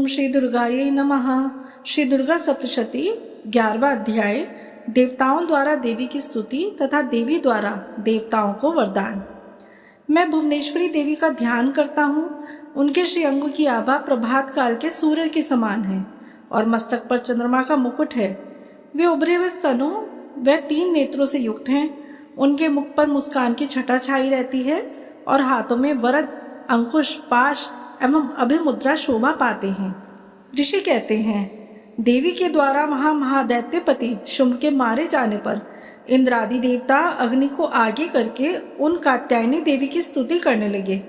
ओम श्री दुर्गाये नमः। श्री दुर्गा सप्तशती 11वां अध्याय, देवताओं द्वारा देवी की स्तुति तथा देवी द्वारा देवताओं को वरदान। मैं भुवनेश्वरी देवी का ध्यान करता हूँ। उनके श्री अंग की आभा प्रभात काल के सूर्य के समान है और मस्तक पर चंद्रमा का मुकुट है। वे उभरे हुए स्तनों व 3 नेत्रों से युक्त हैं। उनके मुख पर मुस्कान की छटा छाई रहती है और हाथों में वरद, अंकुश, पाश एवं अभिमुद्रा शोभा पाते हैं। ऋषि कहते हैं, देवी के द्वारा महादैत्यपति शुंभ के मारे जाने पर इंद्रादि देवता अग्नि को आगे करके उन कात्यायनी देवी की स्तुति करने लगे।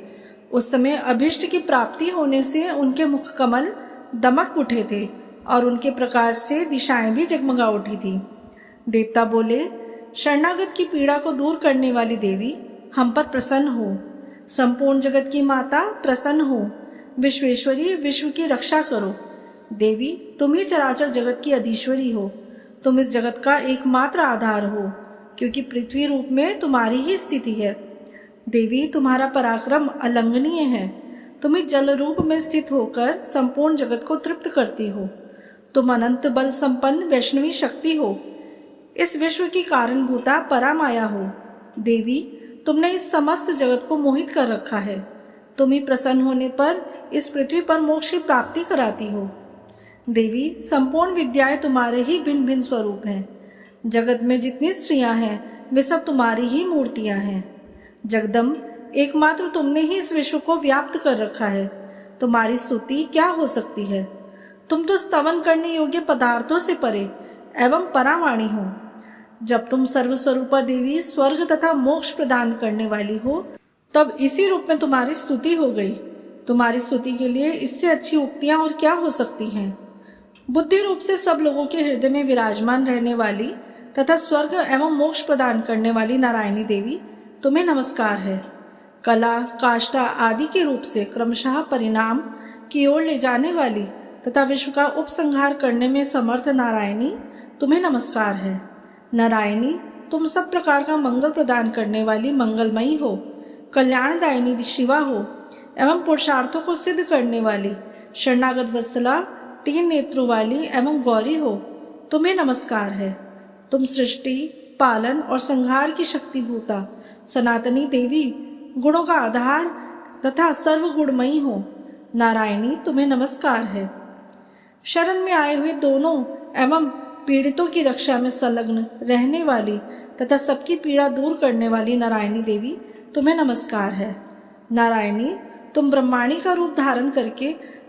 उस समय अभिष्ट की प्राप्ति होने से उनके मुख कमल दमक उठे थे और उनके प्रकाश से दिशाएं भी जगमगा उठी थी। देवता बोले, शरणागत की पीड़ा को दूर करने वाली देवी हम पर प्रसन्न हो। संपूर्ण जगत की माता प्रसन्न हो। विश्वेश्वरी, विश्व की रक्षा करो। देवी, तुम ही चराचर जगत की अधीश्वरी हो। तुम इस जगत का एकमात्र आधार हो, क्योंकि पृथ्वी रूप में तुम्हारी ही स्थिति है। देवी, तुम्हारा पराक्रम अलंघनीय है। तुम ही जल रूप में स्थित होकर संपूर्ण जगत को तृप्त करती हो। तुम अनंत बल संपन्न वैष्णवी शक्ति हो। इस विश्व की कारणभूता परामाया हो। देवी, तुमने इस समस्त जगत को मोहित कर रखा है। तुम ही प्रसन्न होने पर इस पृथ्वी पर मोक्ष की प्राप्ति कराती हो। देवी, संपूर्ण विद्याएं तुम्हारे ही भिन्न भिन्न स्वरूप हैं। जगत में जितनी स्त्रियां हैं वे सब तुम्हारी ही मूर्तियां हैं। जगदम्ब, एकमात्र तुमने ही इस विश्व को व्याप्त कर रखा है। तुम्हारी स्तुति क्या हो सकती है। तुम तो स्तवन करने योग्य पदार्थों से परे एवं परावाणी हो। जब तुम सर्वस्वरूपा देवी स्वर्ग तथा मोक्ष प्रदान करने वाली हो, तब इसी रूप में तुम्हारी स्तुति हो गई। तुम्हारी स्तुति के लिए इससे अच्छी उक्तियां और क्या हो सकती हैं। बुद्धि रूप से सब लोगों के हृदय में विराजमान रहने वाली तथा स्वर्ग एवं मोक्ष प्रदान करने वाली नारायणी देवी, तुम्हें नमस्कार है। कला, काष्ठा आदि के रूप से क्रमशः परिणाम की ओर ले जाने वाली तथा विश्व का उपसंहार करने में समर्थ नारायणी, तुम्हें नमस्कार है। नारायणी, तुम सब प्रकार का मंगल प्रदान करने वाली मंगलमयी हो। कल्याणदायिनी शिवा हो एवं पुरुषार्थों को सिद्ध करने वाली शरणागत वत्सला, 3 नेत्रों वाली एवं गौरी हो। तुम्हें नमस्कार है। तुम सृष्टि, पालन और संहार की शक्तिभूता सनातनी देवी, गुणों का आधार तथा सर्वगुणमयी हो। नारायणी, तुम्हें नमस्कार है। शरण में आए हुए दोनों एवं पीड़ितों की रक्षा में संलग्न रहने वाली तथा सबकी पीड़ा दूर करने वाली नारायणी देवी, तुम्हें नमस्कार है। नारायणी, तुम ब्रह्माणी का रूप धारण करके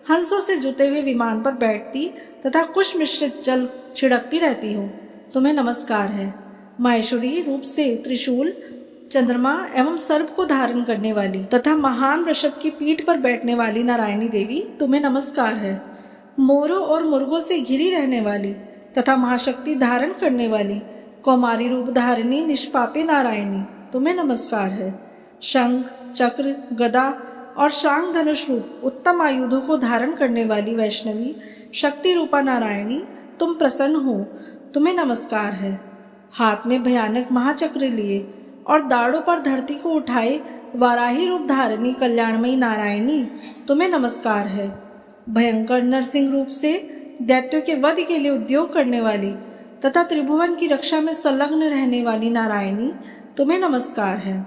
हंसों से जुते हुए विमान पर बैठती तथा कुश मिश्रित जल छिड़कती रहती हो। तुम्हें नमस्कार है। माहेश्वरी रूप से त्रिशूल, चंद्रमा एवं सर्प को धारण करने वाली तथा महान वृषभ की पीठ पर बैठने वाली नारायणी देवी, तुम्हें नमस्कार है। मोरों और मुर्गों से घिरी रहने वाली तथा महाशक्ति धारण करने वाली कौमारी रूप धारिणी निष्पापी नारायणी, तुम्हें नमस्कार है। शंख, चक्र, गदा और शांग धनुष रूप उत्तम आयुधों को धारण करने वाली वैष्णवी शक्ति रूपा नारायणी, तुम प्रसन्न हो। तुम्हें नमस्कार है। हाथ में भयानक महाचक्र लिए और दाढ़ों पर धरती को उठाए वाराही रूप धारिणी कल्याणमयी नारायणी, तुम्हें नमस्कार है। भयंकर नरसिंह रूप से दैत्यों के वध के लिए उद्योग करने वाली तथा त्रिभुवन की रक्षा में संलग्न रहने वाली नारायणी, तुम्हें नमस्कार है।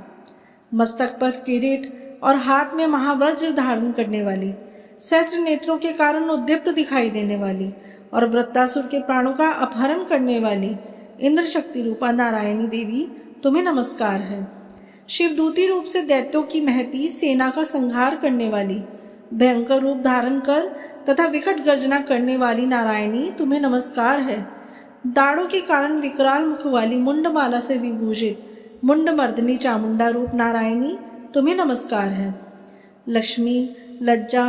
मस्तक पर किरीट और हाथ में महावज्र धारण करने वाली, सहस्त्र नेत्रों के कारण उद्दीप्त दिखाई देने वाली और वृत्तासुर के प्राणों का अपहरण करने वाली इंद्र शक्ति रूपा नारायणी देवी, तुम्हें नमस्कार है। शिवदूती रूप से दैत्यों की महती सेना का संहार करने वाली, भयंकर रूप धारण कर तथा विकट गर्जना करने वाली नारायणी, तुम्हें नमस्कार है। दाढ़ों के कारण विकराल मुख वाली मुंडमाला से विभूषित मुंडमर्दिनी चामुंडा रूप नारायणी, तुम्हें नमस्कार है। लक्ष्मी, लज्जा,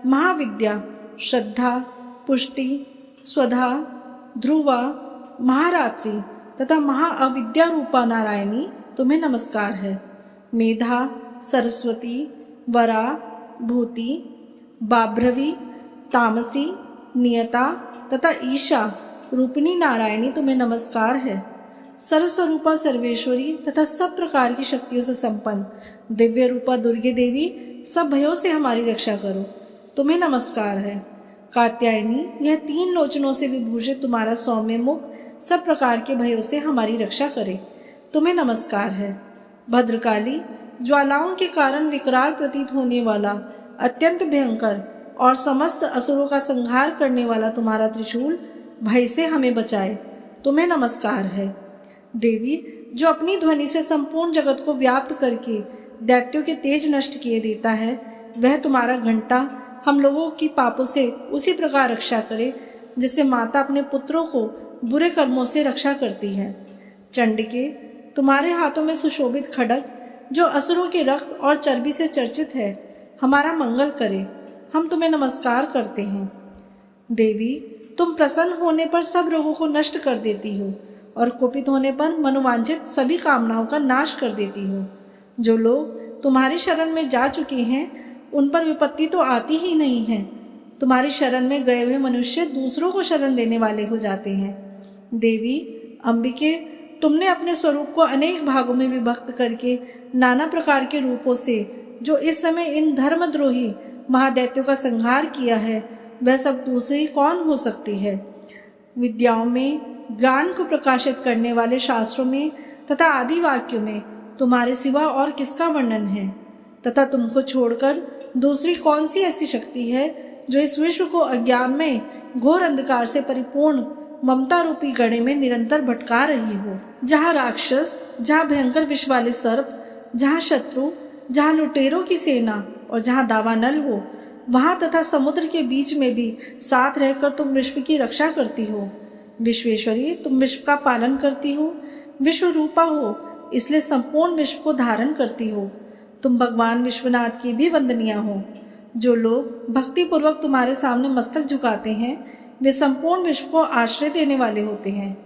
महाविद्या, श्रद्धा, पुष्टि, स्वधा, ध्रुवा, महारात्रि तथा महाअविद्या रूपा नारायणी, तुम्हें नमस्कार है। मेधा, सरस्वती, वरा, भूति, बाभ्रवी, तामसी, नियता तथा ईशा रूपिणी नारायणी, तुम्हें नमस्कार है। सर्वस्वरूपा सर्वेश्वरी तथा सब प्रकार की शक्तियों से संपन्न दिव्य रूपा दुर्गे देवी, सब भयों से हमारी रक्षा करो। तुम्हें नमस्कार है। कात्यायनी, यह 3 लोचनों से विभूषित तुम्हारा सौम्य मुख सब प्रकार के भयों से हमारी रक्षा करे, तुम्हें नमस्कार है। भद्रकाली, ज्वालाओं के कारण विकराल प्रतीत होने वाला, अत्यंत भयंकर और समस्त असुरों का संहार करने वाला तुम्हारा त्रिशूल भय से हमें बचाए, तुम्हें नमस्कार है। देवी, जो अपनी ध्वनि से संपूर्ण जगत को व्याप्त करके दैत्यों के तेज नष्ट किए देता है, वह तुम्हारा घंटा हम लोगों की पापों से उसी प्रकार रक्षा करे जैसे माता अपने पुत्रों को बुरे कर्मों से रक्षा करती है। चंडिके, तुम्हारे हाथों में सुशोभित खड्ग जो असुरों के रक्त और चर्बी से चर्चित है, हमारा मंगल करे, हम तुम्हें नमस्कार करते हैं। देवी, तुम प्रसन्न होने पर सब रोगों को नष्ट कर देती हो और कुपित होने पर मनोवांछित सभी कामनाओं का नाश कर देती हो। जो लोग तुम्हारी शरण में जा चुके हैं उन पर विपत्ति तो आती ही नहीं है। तुम्हारी शरण में गए हुए मनुष्य दूसरों को शरण देने वाले हो जाते हैं। देवी अंबिके, तुमने अपने स्वरूप को अनेक भागों में विभक्त करके नाना प्रकार के रूपों से जो इस समय इन धर्मद्रोही महादैत्यों का संहार किया है, वह सब दूसरी कौन हो सकती है। विद्याओं में, ज्ञान को प्रकाशित करने वाले शास्त्रों में तथा आदि वाक्यों में तुम्हारे सिवा और किसका वर्णन है, तथा तुमको छोड़कर दूसरी कौन सी ऐसी शक्ति है जो इस विश्व को अज्ञान में घोर अंधकार से परिपूर्ण ममता रूपी गड़े में निरंतर भटका रही हो। जहाँ राक्षस, जहाँ भयंकर विष वाले सर्प, जहाँ शत्रु, जहाँ लुटेरों की सेना और जहाँ दावानल हो, वहाँ तथा समुद्र के बीच में भी साथ रहकर तुम विश्व की रक्षा करती हो। विश्वेश्वरी, तुम विश्व का पालन करती हो, विश्व रूपा हो, इसलिए संपूर्ण विश्व को धारण करती हो। तुम भगवान विश्वनाथ की भी वंदनीय हो। जो लोग भक्ति पूर्वक तुम्हारे सामने मस्तक झुकाते हैं, वे संपूर्ण विश्व को आश्रय देने वाले होते हैं।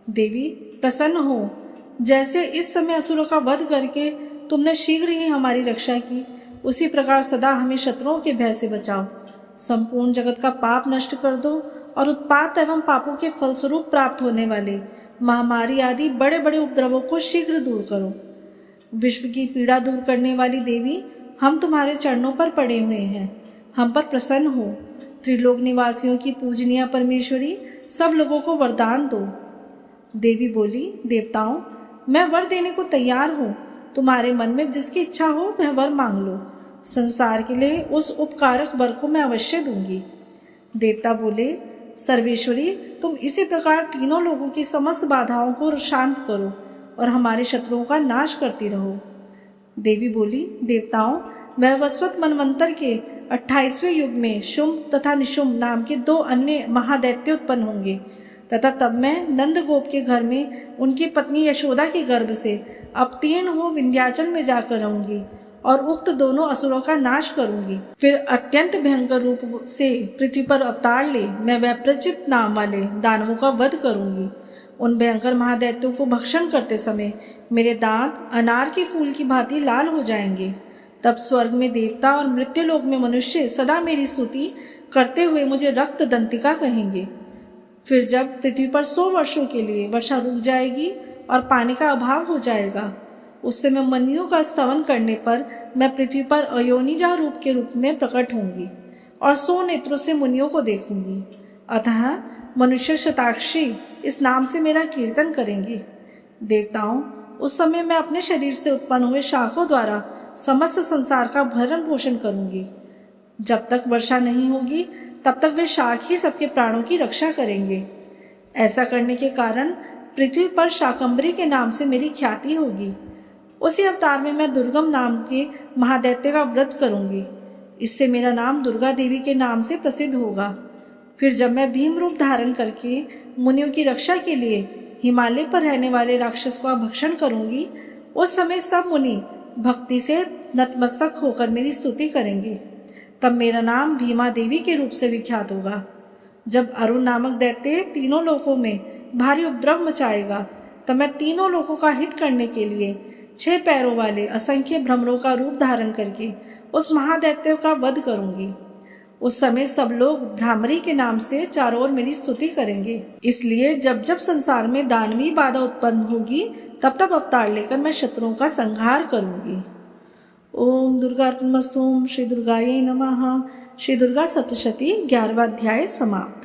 देवी प्रसन्न हो, जैसे इस समय असुरों का वध करके तुमने शीघ्र ही हमारी रक्षा की, उसी प्रकार सदा हमें शत्रुओं के भय से बचाओ। संपूर्ण जगत का पाप नष्ट कर दो और उत्पात एवं पापों के फलस्वरूप प्राप्त होने वाले महामारी आदि बड़े बड़े उपद्रवों को शीघ्र दूर करो। विश्व की पीड़ा दूर करने वाली देवी, हम तुम्हारे चरणों पर पड़े हुए हैं, हम पर प्रसन्न हो। त्रिलोक निवासियों की पूजनीय परमेश्वरी, सब लोगों को वरदान दो। देवी बोली, देवताओं, मैं वर देने को तैयार हूँ। तुम्हारे मन में जिसकी इच्छा हो वह वर मांग लो। संसार के लिए उस उपकारक वर को मैं अवश्य दूंगी। देवता बोले, सर्वेश्वरी, तुम इसी प्रकार तीनों लोगों की समस्त बाधाओं को शांत करो और हमारे शत्रुओं का नाश करती रहो। देवी बोली, देवताओं, वैवस्वत मनवंतर के 28वें युग में शुंभ तथा निशुंभ नाम के 2 अन्य महादैत्य उत्पन्न होंगे, तथा तब मैं नंदगोप के घर में उनकी पत्नी यशोदा के गर्भ से अवतीर्ण हो विंध्याचल में जाकर रहूंगी और उक्त दोनों असुरों का नाश करूंगी। फिर अत्यंत भयंकर रूप से पृथ्वी पर अवतार ले मैं वैप्रचित नाम वाले दानवों का वध करूंगी। उन भयंकर महादैत्यों को भक्षण करते समय मेरे दांत अनार के फूल की भांति लाल हो जाएंगे। तब स्वर्ग में देवता और मृत्युलोक में मनुष्य सदा मेरी स्तुति करते हुए मुझे रक्त दंतिका कहेंगे। फिर जब पृथ्वी पर 100 वर्षों के लिए वर्षा रुक जाएगी और पानी का अभाव हो जाएगा, उस समय मनियों का स्तवन करने पर मैं पृथ्वी पर अयोनिजा रूप के रूप में प्रकट होंगी और 100 नेत्रों से मुनियों को देखूंगी। अतः मनुष्य शताक्षी इस नाम से मेरा कीर्तन करेंगे। देवताओं, उस समय मैं अपने शरीर से उत्पन्न हुए शाखों द्वारा समस्त संसार का भरण पोषण करूंगी। जब तक वर्षा नहीं होगी तब तक वे शाख ही सबके प्राणों की रक्षा करेंगे। ऐसा करने के कारण पृथ्वी पर शाकंभरी के नाम से मेरी ख्याति होगी। उसी अवतार में मैं दुर्गम नाम के महादैत्य का व्रत करूंगी। इससे मेरा नाम दुर्गा देवी के नाम से प्रसिद्ध होगा। फिर जब मैं भीम रूप धारण करके मुनियों की रक्षा के लिए हिमालय पर रहने वाले राक्षस का भक्षण करूंगी, उस समय सब मुनि भक्ति से नतमस्तक होकर मेरी स्तुति करेंगे। तब मेरा नाम भीमा देवी के रूप से विख्यात होगा। जब अरुण नामक दैत्य तीनों लोकों में भारी उपद्रव मचाएगा, तब मैं तीनों लोकों का हित करने के लिए 6 पैरों वाले असंख्य भ्रमरों का रूप धारण करके उस महादैत्य का वध करूंगी। उस समय सब लोग भ्रामरी के नाम से चारों ओर मेरी स्तुति करेंगे। इसलिए जब जब संसार में दानवी बाधा उत्पन्न होगी, तब तब अवतार लेकर मैं शत्रुओं का संहार करूंगी। ओम दुर्गार्पणमस्तु। श्री दुर्गायै नमः। श्री दुर्गा सप्तशती 11वां अध्याय समाप्त।